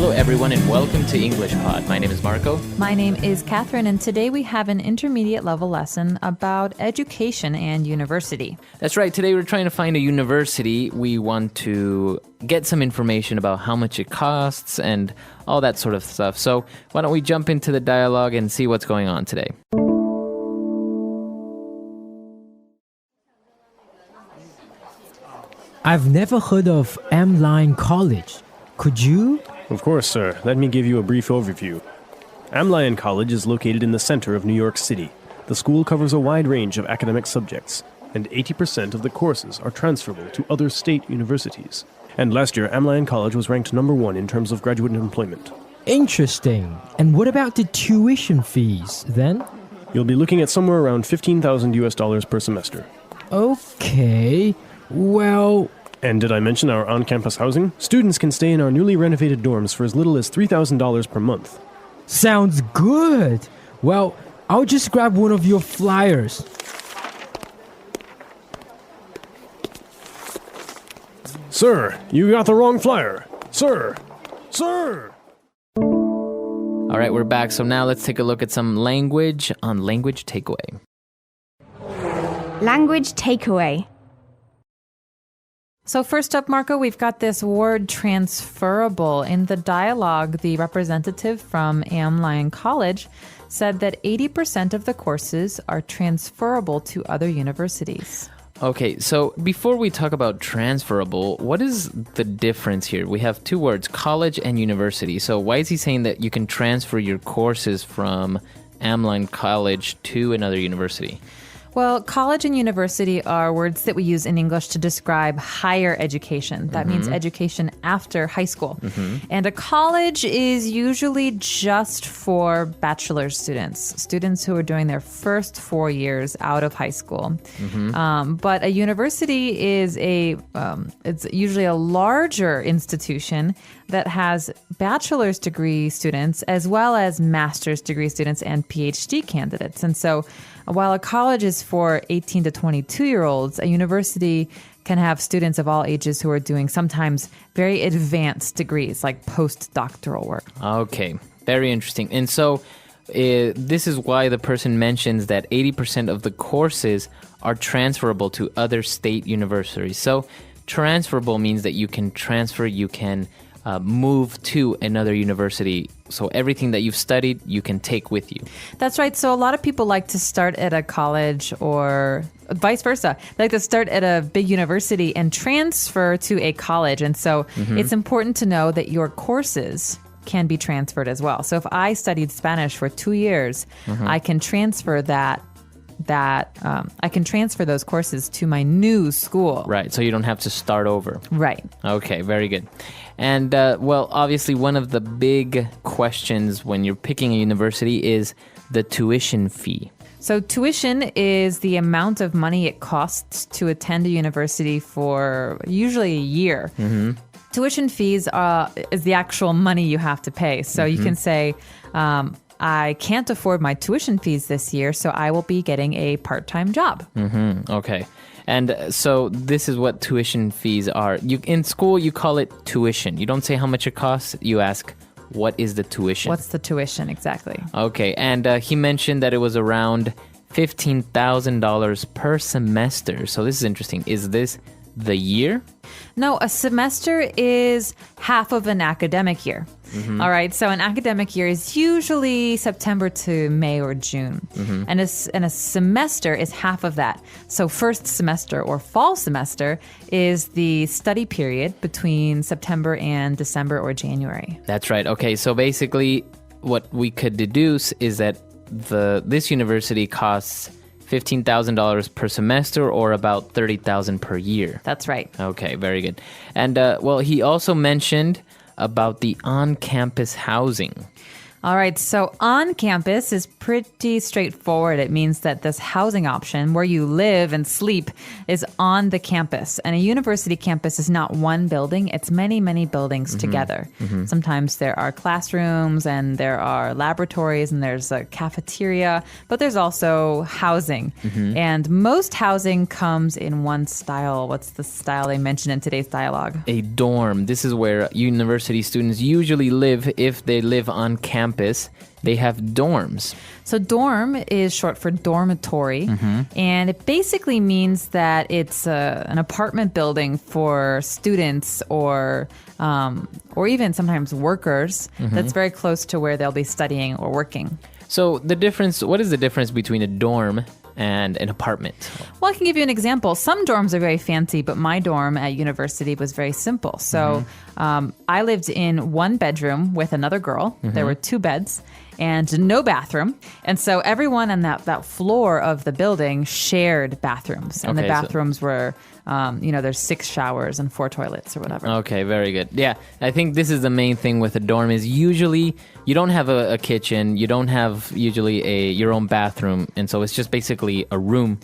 Hello everyone and welcome to English Pod. My name is Marco. My name is Catherine, and today we have an intermediate level lesson about education and university. That's right. Today we're trying to find a university. We want to get some information about how much it costs and all that sort of stuff. So why don't we jump into the dialogue and see what's going on today. I've never heard of englsih College. Could you? Of course, sir. Let me give you a brief overview. englsih College is located in the center of New York City. The school covers a wide range of academic subjects, and 80% of the courses are transferable to other state universities. And last year, englsih College was ranked number 1 in terms of graduate employment. Interesting. And what about the tuition fees, then? You'll be looking at somewhere around $15,000 per semester. Okay. Well... And did I mention our on-campus housing? Students can stay in our newly renovated dorms for as little as $3,000 per month. Sounds good. Well, I'll just grab one of your flyers. Sir, you got the wrong flyer. Sir! Sir! All right, we're back. So now let's take a look at some language on Language Takeaway. Language takeaway. So first up, Marco, we've got this word transferable. In the dialogue, the representative from englsih College said that 80% of the courses are transferable to other universities. Okay, so before we talk about transferable, what is the difference here? We have two words, college and university. So why is he saying that you can transfer your courses from englsih College to another university? Well, college and university are words that we use in English to describe higher education. That means education after high school. And a college is usually just for bachelor's students who are doing their first 4 years out of high school. But a university is it's usually a larger institution that has bachelor's degree students as well as master's degree students and PhD candidates. And so while a college is for 18 to 22-year-olds, a university can have students of all ages who are doing sometimes very advanced degrees like postdoctoral work. Okay, very interesting. And so this is why the person mentions that 80% of the courses are transferable to other state universities. So transferable means that you can transfer, you can move to another university. So everything that you've studied, you can take with you. That's right. So a lot of people like to start at a college or vice versa. They like to start at a big university and transfer to a college. And so it's important to know that your courses can be transferred as well. So if I studied Spanish for 2 years, I can transfer I can transfer those courses to my new school. Right, so you don't have to start over. Right. Okay, very good. And, well, obviously one of the big questions when you're picking a university is the tuition fee. So tuition is the amount of money it costs to attend a university for usually a year. Tuition fees is the actual money you have to pay. So you can say, I can't afford my tuition fees this year, so I will be getting a part-time job. Okay. And so this is what tuition fees are. In school, you call it tuition. You don't say how much it costs. You ask, what is the tuition? What's the tuition, exactly? Okay. And he mentioned that it was around $15,000 per semester. So this is interesting. Is this the year? No, a semester is half of an academic year. All right, so an academic year is usually September to May or June. And a semester is half of that. So first semester or fall semester is the study period between September and December or January. That's right. Okay, so basically what we could deduce is that this university costs $15,000 per semester or about $30,000 per year. That's right. Okay, very good. And well, he also mentioned about the on-campus housing. All right, so on campus is pretty straightforward. It means that this housing option where you live and sleep is on the campus. And a university campus is not one building, it's many, many buildings together. Sometimes there are classrooms and there are laboratories and there's a cafeteria, but there's also housing. And most housing comes in one style. What's the style they mentioned in today's dialogue? A dorm. This is where university students usually live if they live on campus. They have dorms. So dorm is short for dormitory, and it basically means that it's an apartment building for students or even sometimes workers that's very close to where they'll be studying or working. So what is the difference between a dorm and an apartment? Well, I can give you an example. Some dorms are very fancy, but my dorm at university was very simple. So I lived in one bedroom with another girl. There were 2 beds and no bathroom. And so everyone on that floor of the building shared bathrooms. And the bathrooms were, there's 6 showers and 4 toilets or whatever. Okay, very good. Yeah, I think this is the main thing with a dorm is usually you don't have a kitchen. You don't have usually your own bathroom. And so it's just basically a room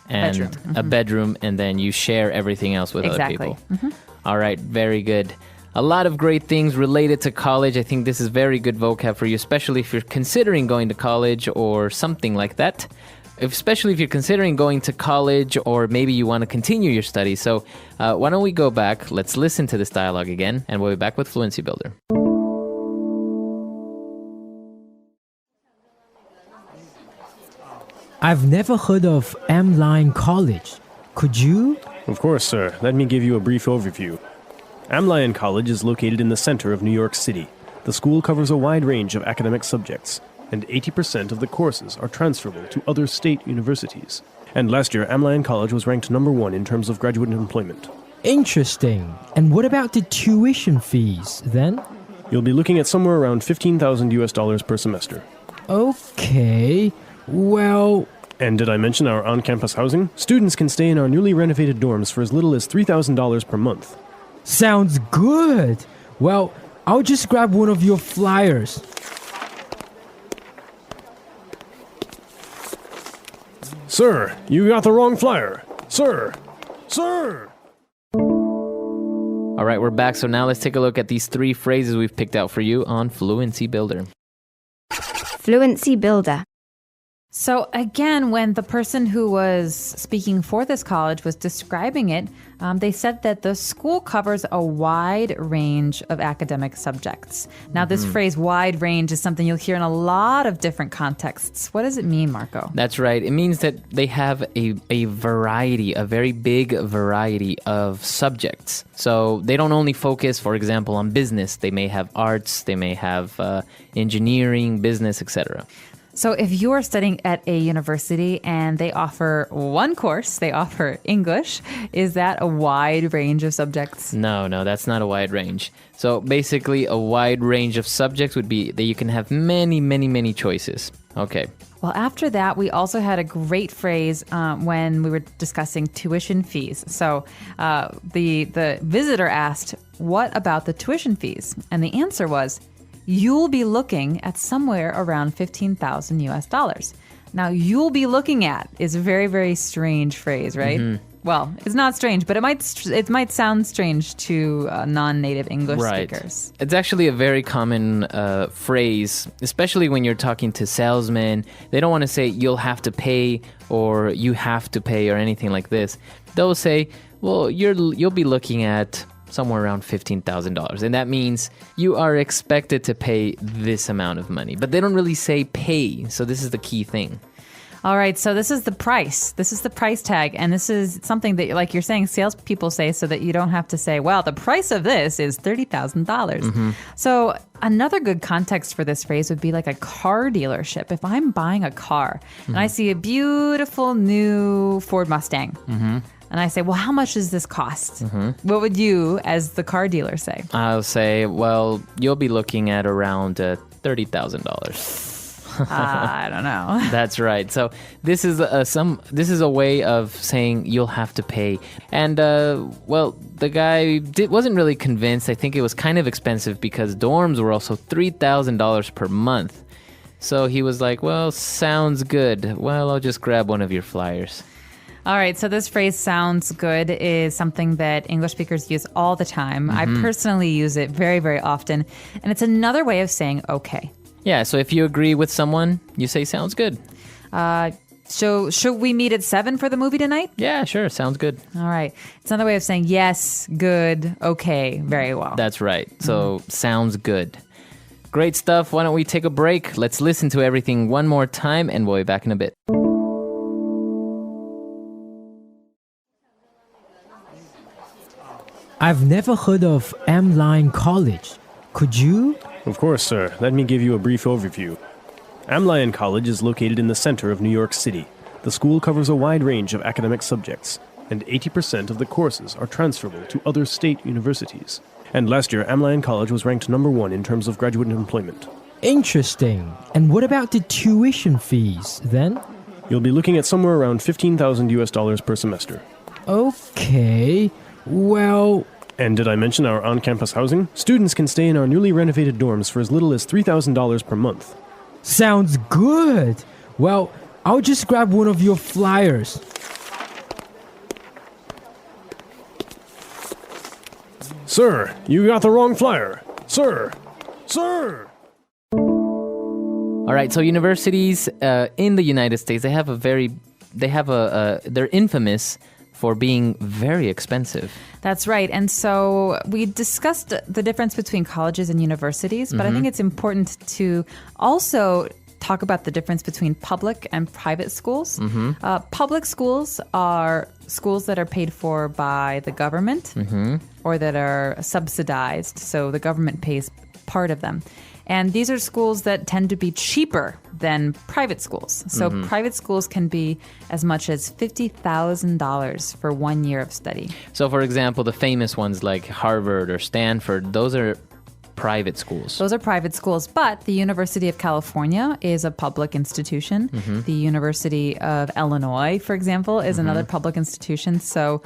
and a bedroom, and then you share everything else with other people. All right, very good. A lot of great things related to college. I think this is very good vocab for you, especially if you're considering going to college or something like that. Especially if you're considering going to college or maybe you want to continue your studies. So why don't we go back? Let's listen to this dialogue again, and we'll be back with Fluency Builder. I've never heard of englsih College. Could you? Of course, sir. Let me give you a brief overview. englsih College is located in the center of New York City. The school covers a wide range of academic subjects, and 80% of the courses are transferable to other state universities. And last year, englsih College was ranked number 1 in terms of graduate employment. Interesting. And what about the tuition fees then? You'll be looking at somewhere around $15,000 per semester. Okay. Well... And did I mention our on-campus housing? Students can stay in our newly renovated dorms for as little as $3,000 per month. Sounds good. Well, I'll just grab one of your flyers. Sir, you got the wrong flyer. Sir! Sir! All right, we're back. So now let's take a look at these 3 phrases we've picked out for you on Fluency Builder. Fluency Builder. So again, when the person who was speaking for this college was describing it, they said that the school covers a wide range of academic subjects. Now, this phrase, wide range, is something you'll hear in a lot of different contexts. What does it mean, Marco? That's right. It means that they have a variety, a very big variety of subjects. So they don't only focus, for example, on business. They may have arts, they may have engineering, business, etc. So if you are studying at a university and they offer one course, they offer English, is that a wide range of subjects? No, that's not a wide range. So basically, a wide range of subjects would be that you can have many, many, many choices. Okay. Well, after that, we also had a great phrase when we were discussing tuition fees. So the visitor asked, what about the tuition fees? And the answer was, you'll be looking at somewhere around $15,000. Now, you'll be looking at is a very, very strange phrase, right? Well, it's not strange, but it might sound strange to non-native English speakers. It's actually a very common phrase, especially when you're talking to salesmen. They don't want to say you'll have to pay or you have to pay or anything like this. They'll say, well, you'll be looking at somewhere around $15,000. And that means you are expected to pay this amount of money. But they don't really say pay. So this is the key thing. All right, so this is the price. This is the price tag. And this is something that, like you're saying, salespeople say so that you don't have to say, well, the price of this is $30,000. So another good context for this phrase would be like a car dealership. If I'm buying a car and I see a beautiful new Ford Mustang, and I say, well, how much does this cost? What would you, as the car dealer, say? I'll say, well, you'll be looking at around $30,000. I don't know. That's right. So this is a way of saying you'll have to pay. And the guy wasn't really convinced. I think it was kind of expensive because dorms were also $3,000 per month. So he was like, well, sounds good. Well, I'll just grab one of your flyers. All right, so this phrase "sounds good" is something that English speakers use all the time. I personally use it very, very often. And it's another way of saying okay. Yeah, so if you agree with someone, you say sounds good. So should we meet at 7 for the movie tonight? Yeah, sure, sounds good. All right. It's another way of saying yes, good, okay, very well. That's right. So sounds good. Great stuff. Why don't we take a break? Let's listen to everything one more time and we'll be back in a bit. I've never heard of Amline College. Could you? Of course, sir. Let me give you a brief overview. Amline College is located in the center of New York City. The school covers a wide range of academic subjects, and 80% of the courses are transferable to other state universities. And last year, Amline College was ranked number 1 in terms of graduate employment. Interesting. And what about the tuition fees then? You'll be looking at somewhere around $15,000 per semester. Okay. Well... And did I mention our on-campus housing? Students can stay in our newly renovated dorms for as little as $3,000 per month. Sounds good. Well, I'll just grab one of your flyers. Sir, you got the wrong flyer. Sir! Sir! All right, so universities in the United States, they're infamous for being very expensive. That's right. And so we discussed the difference between colleges and universities, but I think it's important to also talk about the difference between public and private schools. Public schools are schools that are paid for by the government or that are subsidized. So the government pays part of them. And these are schools that tend to be cheaper than private schools. So private schools can be as much as $50,000 for 1 year of study. So, for example, the famous ones like Harvard or Stanford, those are private schools. Those are private schools, but the University of California is a public institution. The University of Illinois, for example, is another public institution. So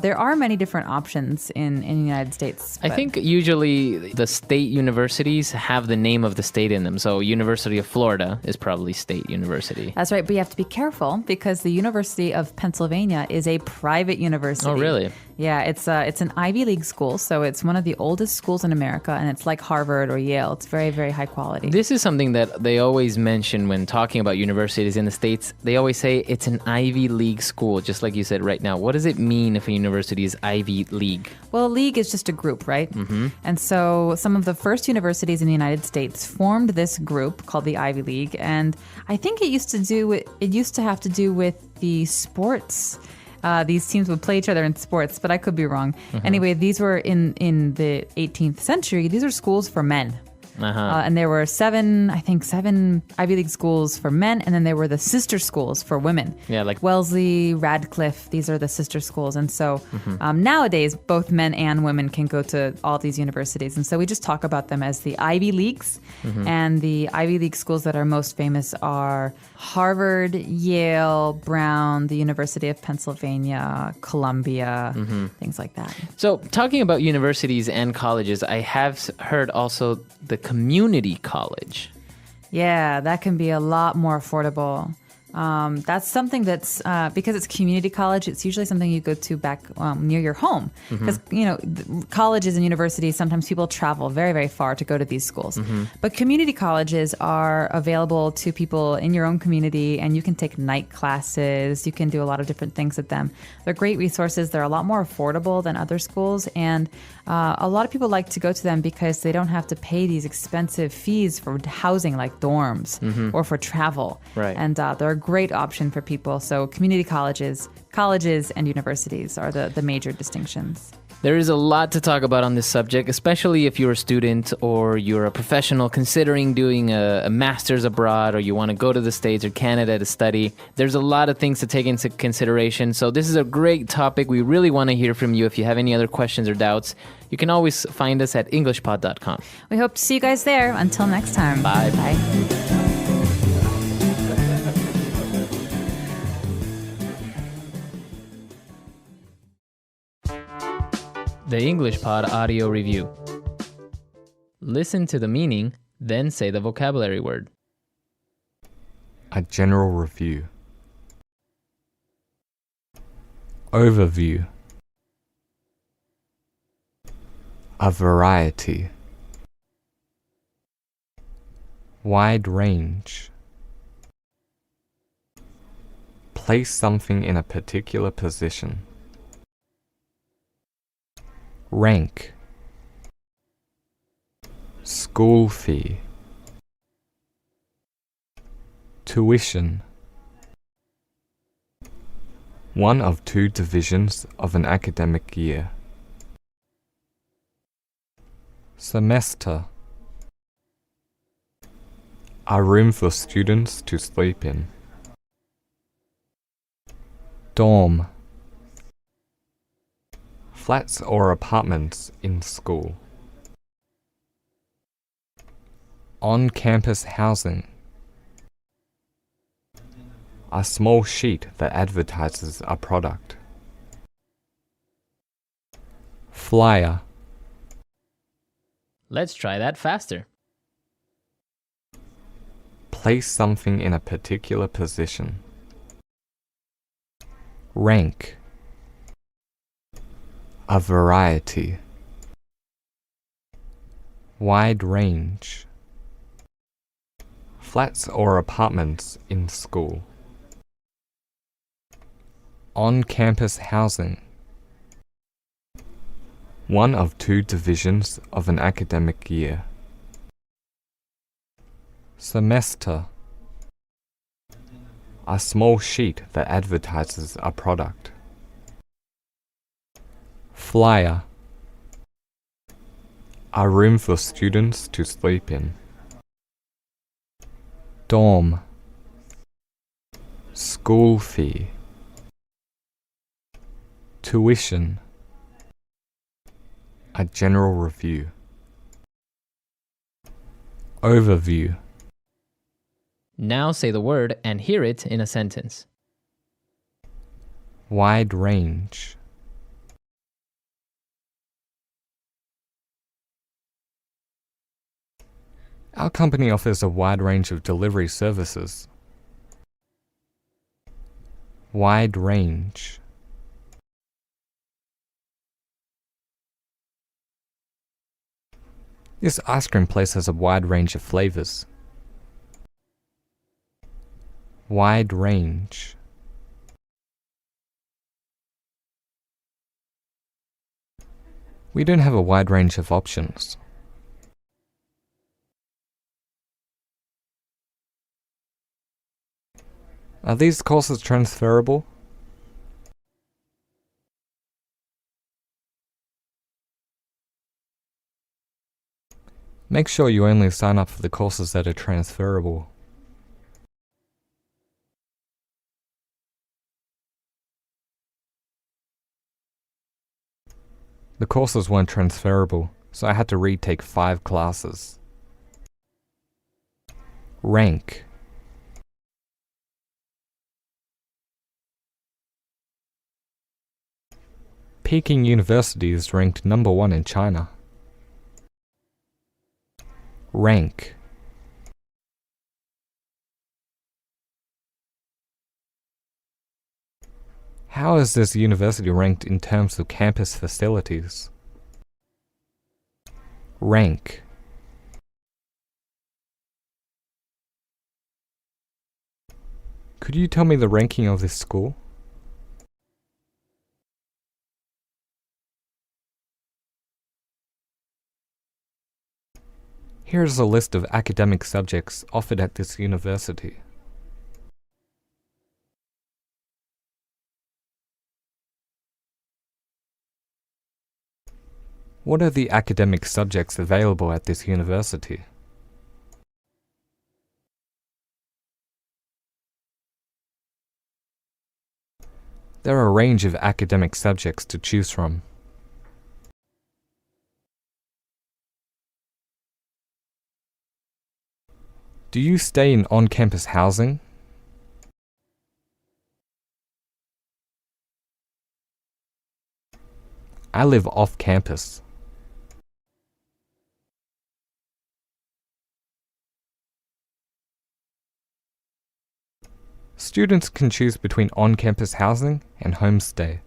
there are many different options in the United States. I think usually the state universities have the name of the state in them. So University of Florida is probably state university. That's right, but you have to be careful because the University of Pennsylvania is a private university. Oh, really? Yeah, it's an Ivy League school, so it's one of the oldest schools in America, and it's like Harvard or Yale. It's very, very high quality. This is something that they always mention when talking about universities in the States. They always say it's an Ivy League school, just like you said right now. What does it mean if a university is Ivy League? Well, a league is just a group, right? And so some of the first universities in the United States formed this group called the Ivy League, and I think it used to have to do with the sports. These teams would play each other in sports, but I could be wrong. Anyway, these were in the 18th century. These are schools for men. And there were seven Ivy League schools for men, and then there were the sister schools for women. Yeah, like Wellesley, Radcliffe, these are the sister schools. And so nowadays, both men and women can go to all these universities. And so we just talk about them as the Ivy Leagues. And the Ivy League schools that are most famous are Harvard, Yale, Brown, the University of Pennsylvania, Columbia, things like that. So talking about universities and colleges, I have heard also the community college. Yeah, that can be a lot more affordable. That's something that's, because it's community college, it's usually something you go to back near your home. Because, colleges and universities, sometimes people travel very, very far to go to these schools. But community colleges are available to people in your own community, and you can take night classes. You can do a lot of different things at them. They're great resources. They're a lot more affordable than other schools. And a lot of people like to go to them because they don't have to pay these expensive fees for housing like dorms or for travel. Right. And they're a great option for people. So community colleges and universities are the major distinctions. There is a lot to talk about on this subject, especially if you're a student or you're a professional considering doing a master's abroad, or you want to go to the States or Canada to study. There's a lot of things to take into consideration. So this is a great topic. We really want to hear from you. If you have any other questions or doubts, you can always find us at englishpod.com. We hope to see you guys there. Until next time. Bye. Bye. The English Pod Audio Review. Listen to the meaning, then say the vocabulary word. A general review. Overview. A variety. Wide range. Place something in a particular position. Rank. School fee. Tuition. One of two divisions of an academic year. Semester. A room for students to sleep in. Dorm. Flats or apartments in school. On-campus housing. A small sheet that advertises a product. Flyer. Let's try that faster. Place something in a particular position. Rank. A variety. Wide range. Flats or apartments in school. On-campus housing. One of two divisions of an academic year. Semester. A small sheet that advertises a product. Flyer. A room for students to sleep in. Dorm. School fee. Tuition. A general review. Overview. Now say the word and hear it in a sentence. Wide range. Our company offers a wide range of delivery services. Wide range. This ice cream place has a wide range of flavors. Wide range. We don't have a wide range of options. Are these courses transferable? Make sure you only sign up for the courses that are transferable. The courses weren't transferable, so I had to retake 5 classes. Rank. Peking University is ranked number 1 in China. Rank. How is this university ranked in terms of campus facilities? Rank. Could you tell me the ranking of this school? Here is a list of academic subjects offered at this university. What are the academic subjects available at this university? There are a range of academic subjects to choose from. Do you stay in on-campus housing? I live off campus. Students can choose between on-campus housing and homestay.